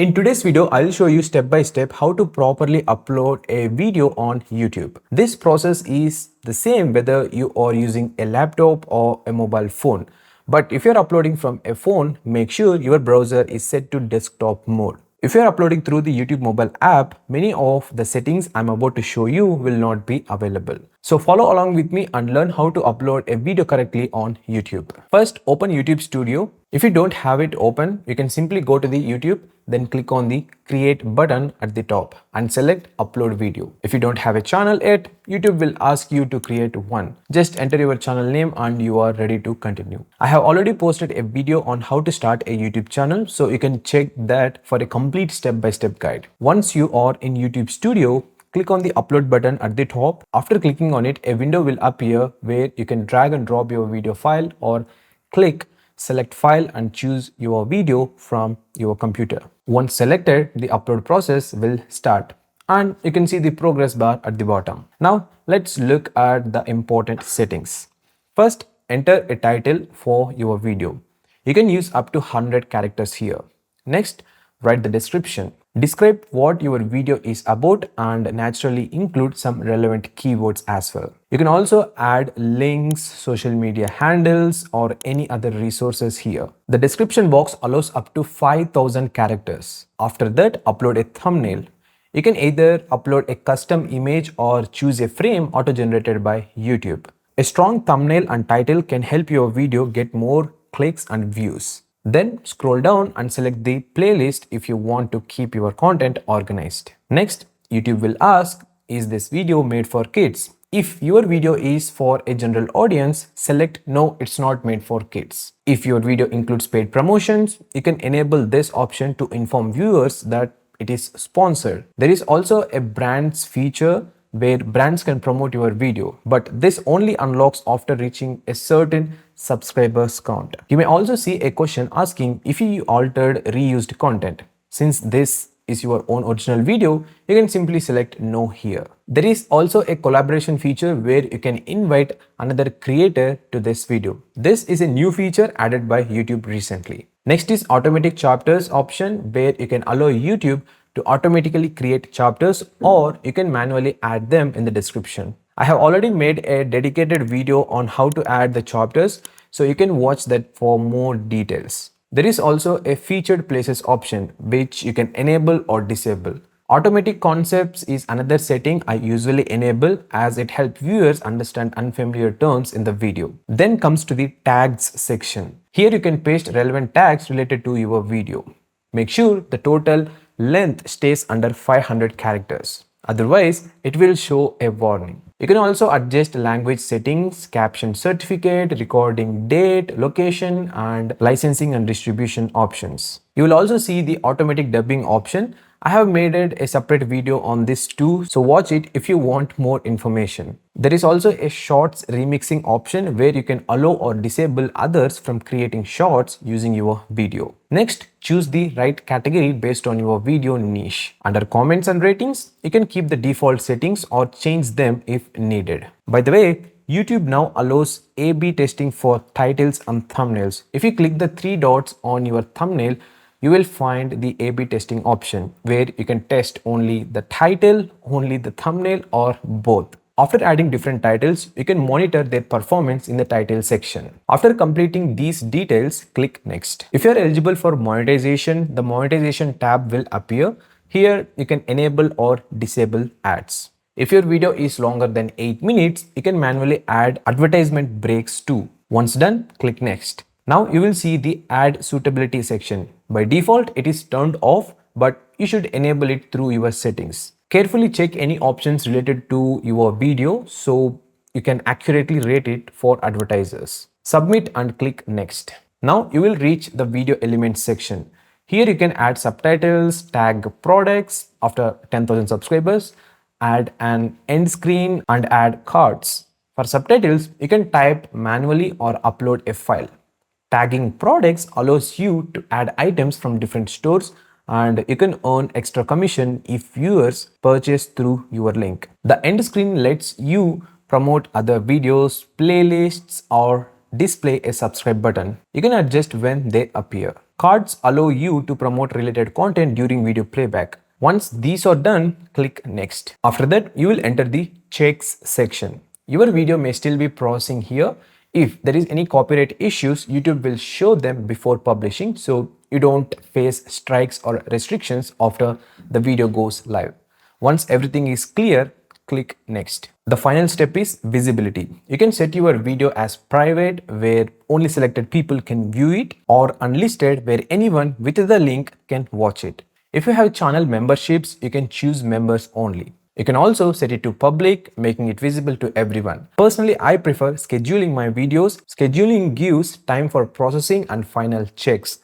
In today's video, I'll show you step by step how to properly upload a video on YouTube. This process is the same whether you are using a laptop or a mobile phone. But if you're uploading from a phone, make sure your browser is set to desktop mode. If you're uploading through the YouTube mobile app, many of the settings I'm about to show you will not be available. So follow along with me and learn how to upload a video correctly on YouTube. First, open YouTube Studio. If you don't have it open, you can simply go to the YouTube, then click on the create button at the top and select upload video. If you don't have a channel yet, YouTube will ask you to create one. Just enter your channel name and you are ready to continue. I have already posted a video on how to start a YouTube channel, so you can check that for a complete step-by-step guide. Once you are in YouTube Studio, click on the upload button at the top. After clicking on it, a window will appear where you can drag and drop your video file or click select file and choose your video from your computer. Once selected, the upload process will start and you can see the progress bar at the bottom. Now let's look at the important settings. First, enter a title for your video. You can use up to 100 characters here. Next, write the description. Describe what your video is about and naturally include some relevant keywords as well. You can also add links, social media handles, or any other resources here. The description box allows up to 5,000 characters. After that, upload a thumbnail. You can either upload a custom image or choose a frame auto-generated by YouTube. A strong thumbnail and title can help your video get more clicks and views. Then scroll down and select the playlist if you want to keep your content organized. Next, YouTube will ask, is this video made for kids? If your video is for a general audience, select no, it's not made for kids. If your video includes paid promotions, you can enable this option to inform viewers that it is sponsored. There is also a brands feature where brands can promote your video, but this only unlocks after reaching a certain subscribers count. You may also see a question asking if you altered reused content. Since this is your own original video, you can simply select no here. There is also a collaboration feature where you can invite another creator to this video. This is a new feature added by YouTube recently. Next is automatic chapters option, where you can allow YouTube to automatically create chapters or you can manually add them in the description. I have already made a dedicated video on how to add the chapters, so you can watch that for more details. There is also a featured places option which you can enable or disable. Automatic concepts is another setting I usually enable as it helps viewers understand unfamiliar terms in the video. Then comes to the tags section. Here you can paste relevant tags related to your video. Make sure the total length stays under 500 characters. Otherwise, it will show a warning. You can also adjust language settings, caption certificate, recording date, location, and licensing and distribution options. You will also see the automatic dubbing option. I have made a separate video on this too, so watch it if you want more information. There is also a shorts remixing option where you can allow or disable others from creating shorts using your video. Next, choose the right category based on your video niche. Under comments and ratings, you can keep the default settings or change them if needed. By the way, YouTube now allows A/B testing for titles and thumbnails. If you click the three dots on your thumbnail, you will find the A/B testing option where you can test only the title, only the thumbnail, or both. After adding different titles, you can monitor their performance in the title section. After completing these details, click next. If you are eligible for monetization, the monetization tab will appear. Here you can enable or disable ads. If your video is longer than 8 minutes, you can manually add advertisement breaks too. Once done, click next. Now you will see the ad suitability section. By default, it is turned off, but you should enable it through your settings. Carefully check any options related to your video so you can accurately rate it for advertisers. Submit and click next. Now you will reach the video elements section. Here you can add subtitles, tag products after 10,000 subscribers, add an end screen and add cards. For subtitles, you can type manually or upload a file. Tagging products allows you to add items from different stores and you can earn extra commission if viewers purchase through your link. The end screen lets you promote other videos, playlists, or display a subscribe button. You can adjust when they appear. Cards allow you to promote related content during video playback. Once these are done, click next. After that, you will enter the checks section. Your video may still be processing here. If there is any copyright issues, YouTube will show them before publishing, so you don't face strikes or restrictions after the video goes live. Once everything is clear, click next. The final step is visibility. You can set your video as private, where only selected people can view it, or unlisted, where anyone with the link can watch it. If you have channel memberships, you can choose members only. You can also set it to public, making it visible to everyone. Personally, I prefer scheduling my videos. Scheduling gives time for processing and final checks.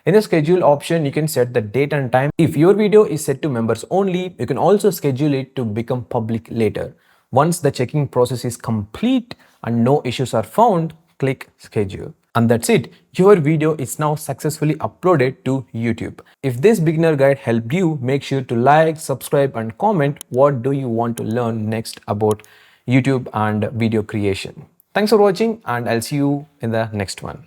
In the schedule option, you can set the date and time. If your video is set to members only, you can also schedule it to become public later. Once the checking process is complete and no issues are found, click schedule. And that's it. Your video is now successfully uploaded to YouTube. If this beginner guide helped you, make sure to like, subscribe and comment what do you want to learn next about YouTube and video creation. Thanks for watching, and I'll see you in the next one.